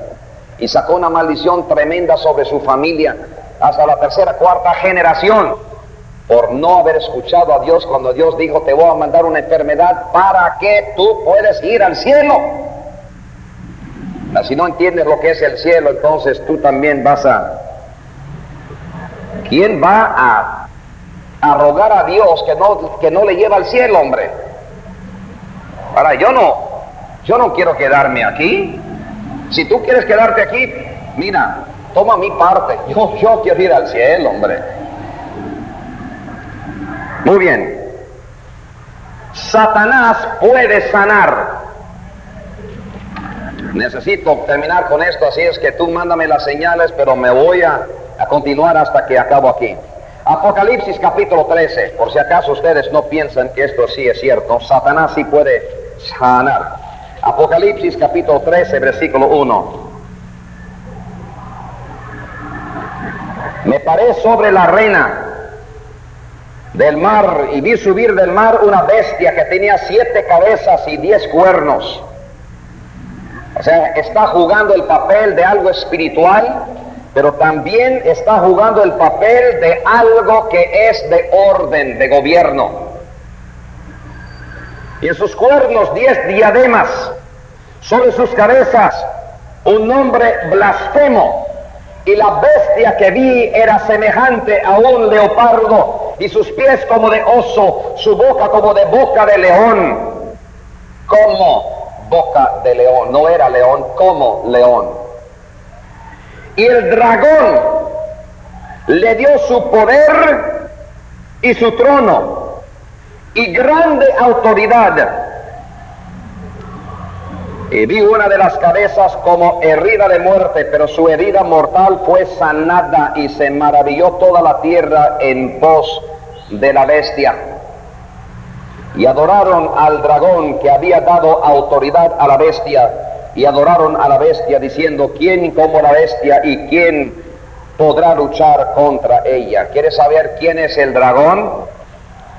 Y sacó una maldición tremenda sobre su familia, hasta la tercera, cuarta generación, por no haber escuchado a Dios cuando Dios dijo, te voy a mandar una enfermedad para que tú puedas ir al cielo. Si no entiendes lo que es el cielo, entonces tú también vas a... ¿Quién va a rogar a Dios que no le lleva al cielo, hombre? Ahora, yo no quiero quedarme aquí. Si tú quieres quedarte aquí, mira, toma mi parte. Yo quiero ir al cielo, hombre. Muy bien. Satanás puede sanar. Necesito terminar con esto, así es que tú mándame las señales, pero me voy a continuar hasta que acabo aquí. Apocalipsis capítulo 13, por si acaso ustedes no piensan que esto sí es cierto, Satanás sí puede sanar. Apocalipsis capítulo 13, versículo 1. Me paré sobre la arena del mar y vi subir del mar una bestia que tenía 7 cabezas y 10 cuernos. O sea, está jugando el papel de algo espiritual, pero también está jugando el papel de algo que es de orden, de gobierno. Y en sus cuernos 10 diademas, sobre sus cabezas un nombre blasfemo. Y la bestia que vi era semejante a un leopardo, y sus pies como de oso, su boca como de boca de león. Como boca de león, no era león, como león. Y el dragón le dio su poder y su trono y grande autoridad. Y vi una de las cabezas como herida de muerte, pero su herida mortal fue sanada, y se maravilló toda la tierra en pos de la bestia. Y adoraron al dragón que había dado autoridad a la bestia, y adoraron a la bestia diciendo, ¿quién como la bestia y quién podrá luchar contra ella? ¿Quieres saber quién es el dragón?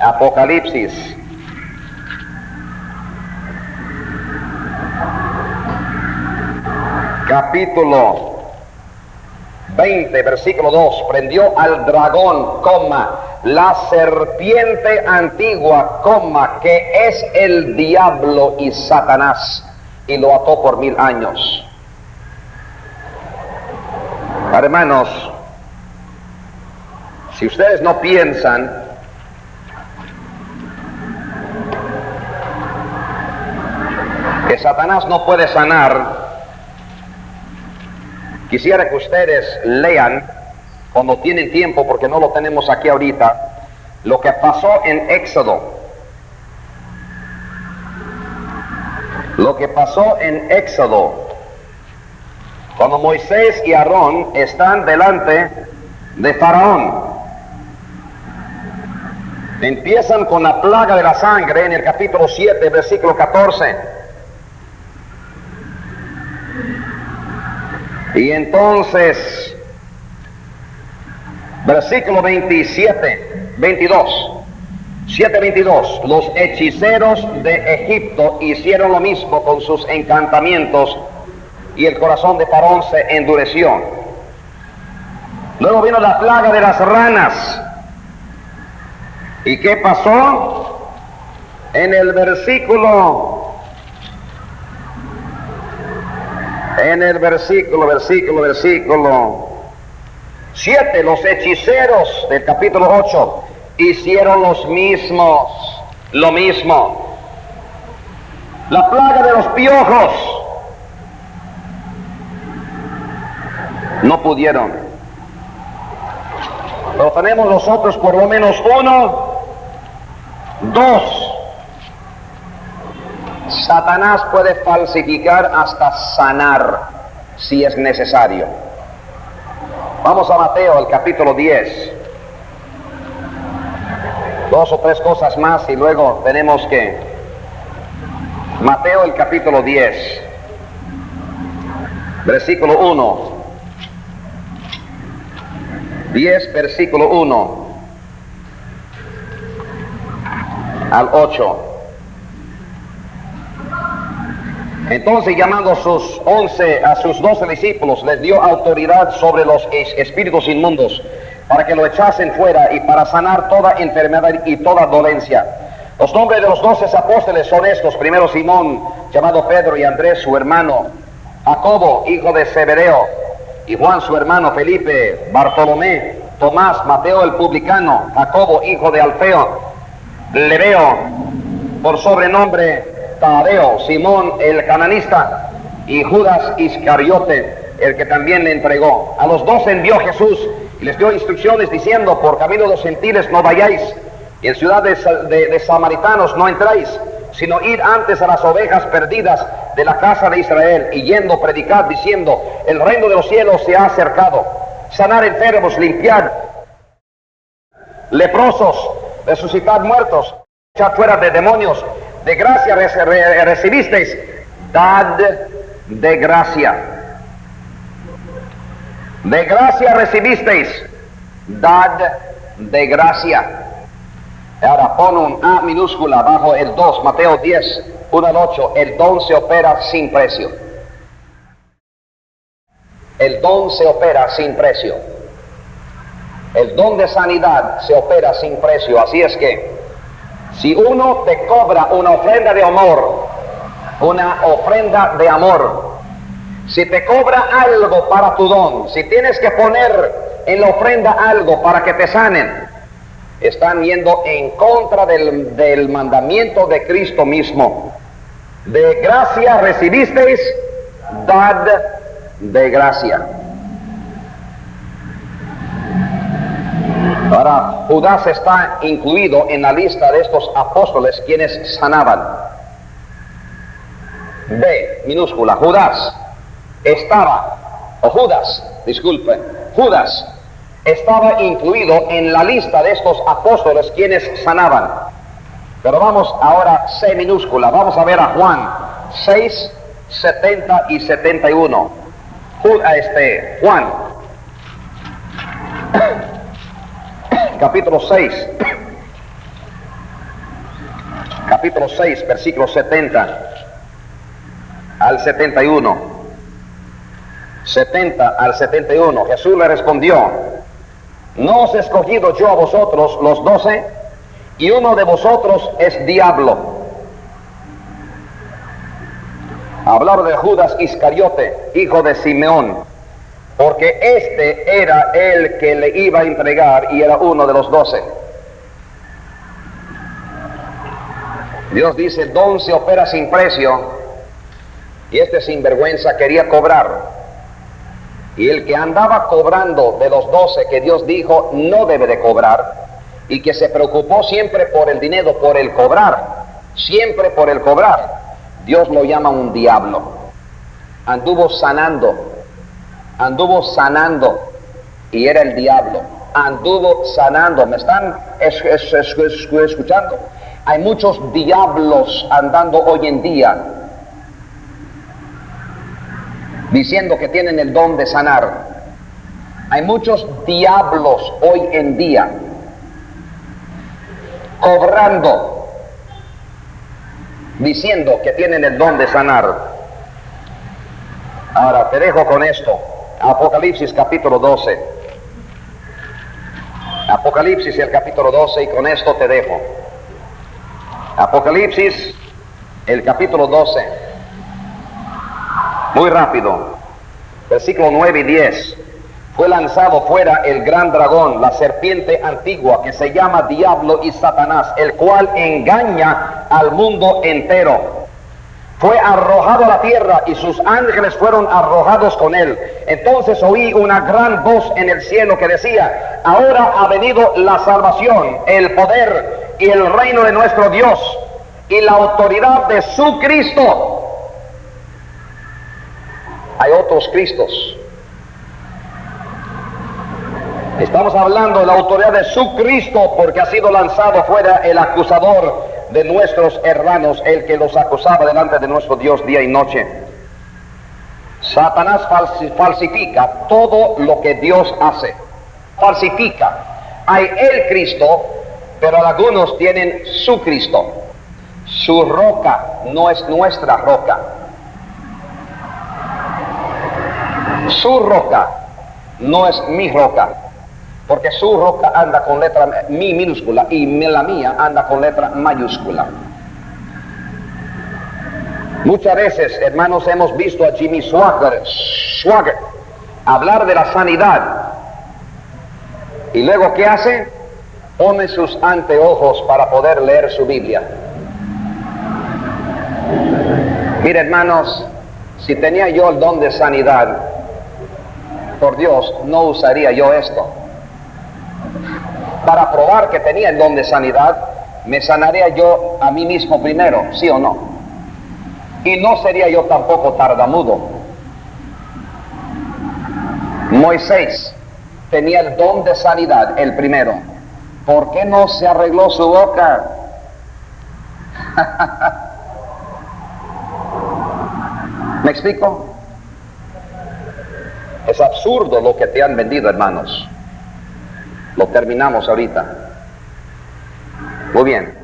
Apocalipsis capítulo 20, versículo 2, prendió al dragón, la serpiente antigua, que es el diablo y Satanás, y lo ató por 1000 años. Hermanos, si ustedes no piensan que Satanás no puede sanar, quisiera que ustedes lean, cuando tienen tiempo, porque no lo tenemos aquí ahorita, lo que pasó en Éxodo. Lo que pasó en Éxodo, cuando Moisés y Aarón están delante de Faraón. Empiezan con la plaga de la sangre en el capítulo 7, versículo 14. Y entonces, versículo 27, 22, 7:22, los hechiceros de Egipto hicieron lo mismo con sus encantamientos, y el corazón de Faraón se endureció. Luego vino la plaga de las ranas. ¿Y qué pasó? En el versículo 7, los hechiceros del capítulo 8 hicieron lo mismo. La plaga de los piojos. No pudieron. Pero tenemos nosotros por lo menos uno, dos. Satanás puede falsificar hasta sanar si es necesario. Vamos a Mateo, el capítulo 10. Dos o tres cosas más y luego tenemos que... Mateo, el capítulo 10, versículo 1. 10, versículo 1 al 8. Entonces, llamando a sus 12 discípulos, les dio autoridad sobre los espíritus inmundos, para que lo echasen fuera y para sanar toda enfermedad y toda dolencia. Los nombres de los 12 apóstoles son estos: primero Simón, llamado Pedro, y Andrés su hermano, Jacobo, hijo de Zebedeo, y Juan su hermano, Felipe, Bartolomé, Tomás, Mateo el publicano, Jacobo, hijo de Alfeo, Lebeo, por sobrenombre Tadeo, Simón el cananista, y Judas Iscariote, el que también le entregó. A los 12 envió Jesús y les dio instrucciones diciendo: por camino de los gentiles no vayáis, y en ciudades de samaritanos no entráis, sino ir antes a las ovejas perdidas de la casa de Israel, y yendo predicad diciendo: el reino de los cielos se ha acercado. Sanar enfermos, limpiar leprosos, resucitar muertos, echar fuera de demonios. De gracia recibisteis, dad de gracia. De gracia recibisteis, dad de gracia. Ahora pon un A minúscula bajo el 2, Mateo 10, 1 al 8. El don se opera sin precio. El don se opera sin precio. El don de sanidad se opera sin precio. Así es que si uno te cobra una ofrenda de amor, si te cobra algo para tu don, si tienes que poner en la ofrenda algo para que te sanen, están yendo en contra del mandamiento de Cristo mismo. De gracia recibisteis, dad de gracia. Ahora, Judas está incluido en la lista de estos apóstoles quienes sanaban. B minúscula, Judas estaba incluido en la lista de estos apóstoles quienes sanaban. Pero vamos ahora, C minúscula, vamos a ver a Juan 6, 70 y 71. Juan capítulo 6, versículo 70 al 71. 70 al 71. Jesús le respondió: ¿no os he escogido yo a vosotros los 12? Y uno de vosotros es diablo. Hablar de Judas Iscariote, hijo de Simeón, porque este era el que le iba a entregar y era uno de los 12. Dios dice: el don se opera sin precio, y este sinvergüenza quería cobrar. Y el que andaba cobrando de los 12 que Dios dijo no debe de cobrar, y que se preocupó siempre por el dinero, por el cobrar, siempre por el cobrar, Dios lo llama un diablo. Anduvo sanando, y era el diablo. Anduvo sanando. ¿Me están escuchando? Hay muchos diablos andando hoy en día, diciendo que tienen el don de sanar. Hay muchos diablos hoy en día, cobrando, diciendo que tienen el don de sanar. Ahora te dejo con esto. Apocalipsis capítulo 12. Apocalipsis el capítulo 12, y con esto te dejo. Apocalipsis el capítulo 12. Muy rápido. Versículo 9 y 10. Fue lanzado fuera el gran dragón, la serpiente antigua, que se llama Diablo y Satanás, el cual engaña al mundo entero. fue arrojado a la tierra y sus ángeles fueron arrojados con él. Entonces oí una gran voz en el cielo que decía: ahora ha venido la salvación, el poder y el reino de nuestro Dios y la autoridad de su Cristo. Hay otros Cristos. Estamos hablando de la autoridad de su Cristo, porque ha sido lanzado fuera el acusador de nuestros hermanos, el que los acusaba delante de nuestro Dios día y noche. Satanás falsifica todo lo que Dios hace. Falsifica. Hay el Cristo, pero algunos tienen su Cristo. Su roca no es nuestra roca. Su roca no es mi roca. Porque su roca anda con letra mi minúscula y la mía anda con letra mayúscula. Muchas veces, hermanos, hemos visto a Jimmy Swaggart hablar de la sanidad. Y luego, ¿qué hace? Pone sus anteojos para poder leer su Biblia. Mire, hermanos, si tenía yo el don de sanidad, por Dios, no usaría yo esto. Para probar que tenía el don de sanidad, me sanaría yo a mí mismo primero, ¿sí o no? Y no sería yo tampoco tartamudo. Moisés tenía el don de sanidad, el primero. ¿Por qué no se arregló su boca? ¿Me explico? Es absurdo lo que te han vendido, hermanos. Lo terminamos ahorita. Muy bien.